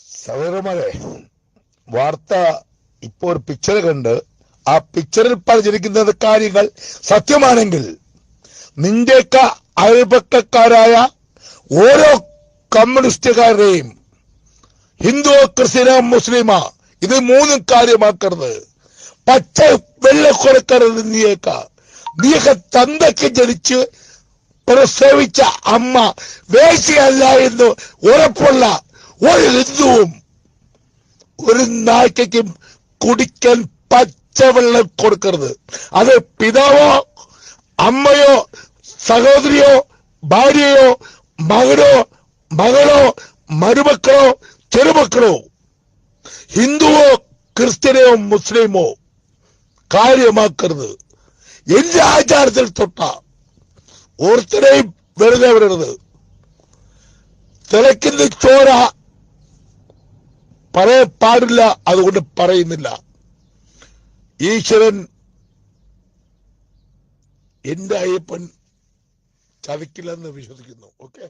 സഹോദരന്മാരെ, വാർത്ത ഇപ്പോ ഒരു പിക്ചർ കണ്ട് ആ പിക്ചറിൽ പറഞ്ഞിരിക്കുന്ന കാര്യങ്ങൾ സത്യമാണെങ്കിൽ നിന്റെയൊക്കെ അയൽപക്കക്കാരായ ഓരോ കമ്മ്യൂണിസ്റ്റുകാരുടെയും ഹിന്ദുവോ ക്രിസ്ത്യനോ മുസ്ലിമോ ഇത് മൂന്നും കാര്യമാക്കരുത്. പച്ച വെള്ള കൊടുക്കരുത്. നീയൊക്കെ തന്തയ്ക്ക് ജനിച്ച് പ്രസവിച്ച അമ്മ വേശ്യയല്ല എന്ന് ഉറപ്പുള്ള ഒരു ഹിന്ദുവും ഒരു നായ്ക്കും കുടിക്കാൻ പച്ചവെള്ളം കൊടുക്കരുത്. അത് പിതാവോ അമ്മയോ സഹോദരിയോ ഭാര്യയോ മകളോ മരുമക്കളോ ചെറുമക്കളോ ഹിന്ദുവോ ക്രിസ്ത്യനോ മുസ്ലിമോ കാര്യമാക്കരുത്. എന്റെ ആചാരത്തിൽ തൊട്ട ഓർത്തനെയും വെറുതെ വരരുത്. തിളയ്ക്കുന്ന ചോര പറയാൻ പാടില്ല, അതുകൊണ്ട് പറയുന്നില്ല. ഈശ്വരൻ എന്റെ അയ്യപ്പൻ ചതിക്കില്ലെന്ന് വിശ്വസിക്കുന്നു. ഓക്കെ.